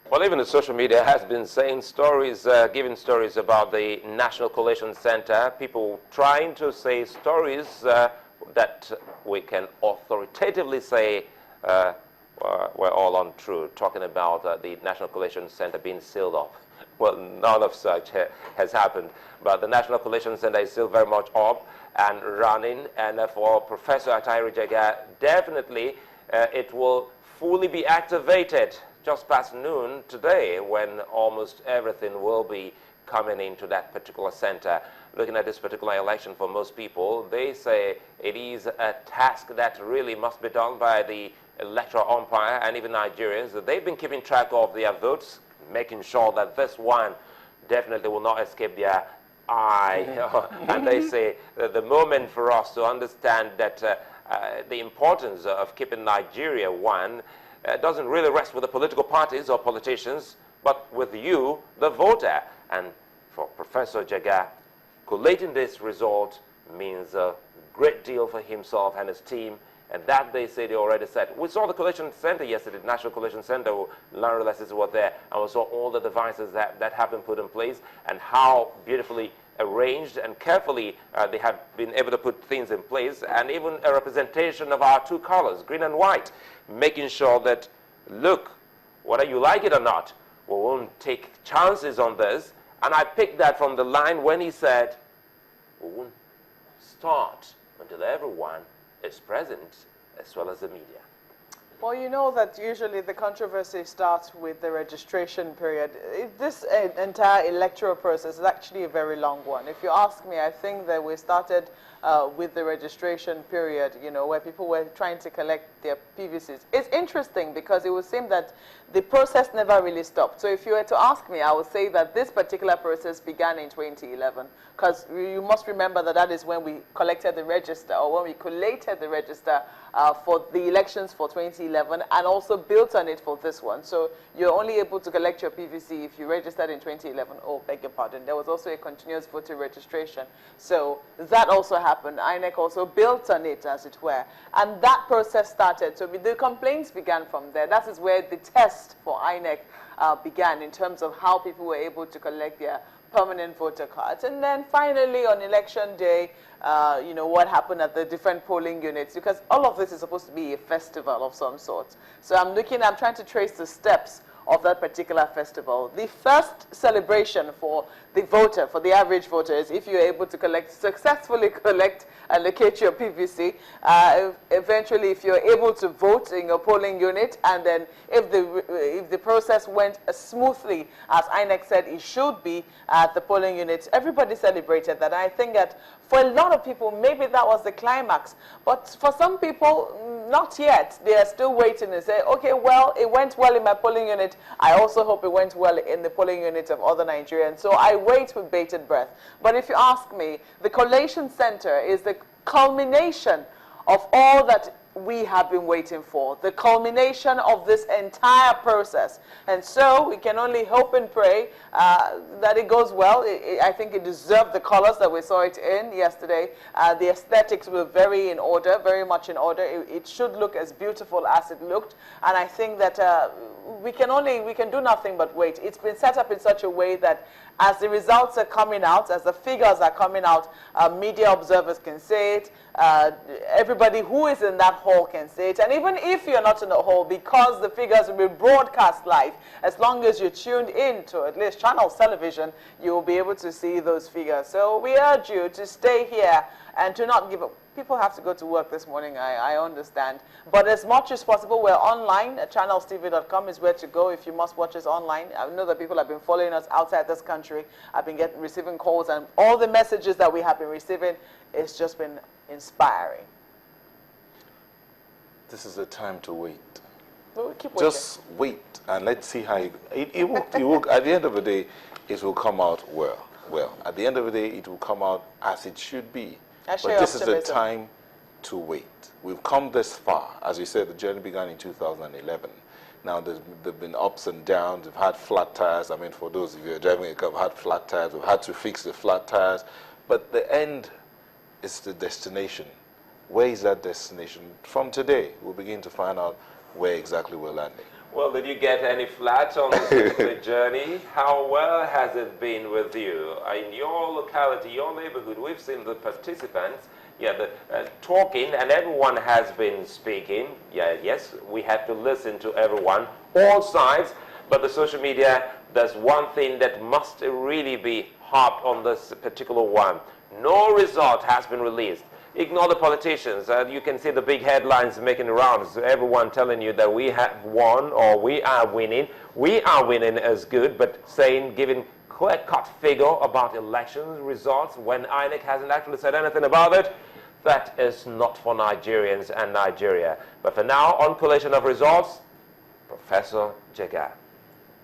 Well, even the social media has been saying stories, giving stories about the National Collation Center, people trying to say stories that we can authoritatively say were all untrue, talking about the National Collation Center being sealed off. Well, none of such has happened, but the National Collation Center is still very much up and running, and for Professor Atairu Jega, definitely it will fully be activated just past noon today, when almost everything will be coming into that particular center. Looking at this particular election, for most people, they say it is a task that really must be done by the electoral umpire and even Nigerians. They've been keeping track of their votes, making sure that this one definitely will not escape their eye. And they say that the moment for us to understand that the importance of keeping Nigeria one doesn't really rest with the political parties or politicians, but with you, the voter. And for Professor Jega, collating this result means a great deal for himself and his team, and that they say they already said. We saw the collation center yesterday, the National Collation Center, land releases were there, and we saw all the devices that have been put in place and how beautifully arranged and carefully they have been able to put things in place, and even a representation of our two colors, green and white, making sure that, look, whether you like it or not, we won't take chances on this. And I picked that from the line when he said, we won't start until everyone is present, as well as the media. Well, you know that usually the controversy starts with the registration period. This entire electoral process is actually a very long one. If you ask me, I think that we started with the registration period, you know, where people were trying to collect their PVCs. It's interesting because it would seem that the process never really stopped. So if you were to ask me, I would say that this particular process began in 2011, because you must remember that that is when we collected the register, or when we collated the register for the elections for 2011, and also built on it for this one. So you're only able to collect your PVC if you registered in 2011. Oh, beg your pardon. There was also a continuous voter registration. So that also happened. INEC also built on it, as it were. And that process started. So the complaints began from there. That is where the test for INEC began, in terms of how people were able to collect their permanent voter cards. And then finally on election day, you know, what happened at the different polling units, because all of this is supposed to be a festival of some sort. So I'm trying to trace the steps of that particular festival. The first celebration for the voter, for the average voter, is if you're able to successfully collect and locate your PVC. Eventually, if you're able to vote in your polling unit, and then if the process went as smoothly as INEC said it should be at the polling units, everybody celebrated that. And I think that for a lot of people, maybe that was the climax. But for some people, not yet. They are still waiting and say, okay, well, it went well in my polling unit. I also hope it went well in the polling units of other Nigerians. So I wait with bated breath. But if you ask me, the Collation Center is the culmination of all that we have been waiting for, the culmination of this entire process. And so we can only hope and pray that it goes well. I think it deserved the colors that we saw it in yesterday. The aesthetics were very in order, very much in order. It should look as beautiful as it looked. And I think that we can do nothing but wait. It's been set up in such a way that as the results are coming out, as the figures are coming out, media observers can say it, everybody who is in that hall can say it, and even if you're not in the hall, because the figures will be broadcast live, as long as you're tuned in to at least Channels Television, you will be able to see those figures. So we urge you to stay here and to not give up. People have to go to work this morning, I understand. But as much as possible, we're online. ChannelsTV.com is where to go if you must watch us online. I know that people have been following us outside this country. I've been receiving calls, and all the messages that we have been receiving, it's just been inspiring. This is a time to wait. We'll keep waiting. Just wait, and let's see how it will, at the end of the day, it will come out well. Well, at the end of the day, it will come out as it should be. But this is the time to wait. We've come this far. As you said, the journey began in 2011. Now, there've been ups and downs. We've had flat tires. I mean, for those of you who are driving a car, we've had flat tires. We've had to fix the flat tires. But the end is the destination. Where is that destination? From today, we'll begin to find out where exactly we're landing. Well, did you get any flat on the journey? How well has it been with you? In your locality, your neighborhood, we've seen the participants, talking, and everyone has been speaking. Yes, we have to listen to everyone, all sides, but the social media does one thing that must really be harped on this particular one. No result has been released. Ignore the politicians. You can see the big headlines making the rounds. Everyone telling you that we have won or we are winning. We are winning as good, but giving clear-cut figure about election results when INEC hasn't actually said anything about it. That is not for Nigerians and Nigeria. But for now, on collation of results, Professor Jega.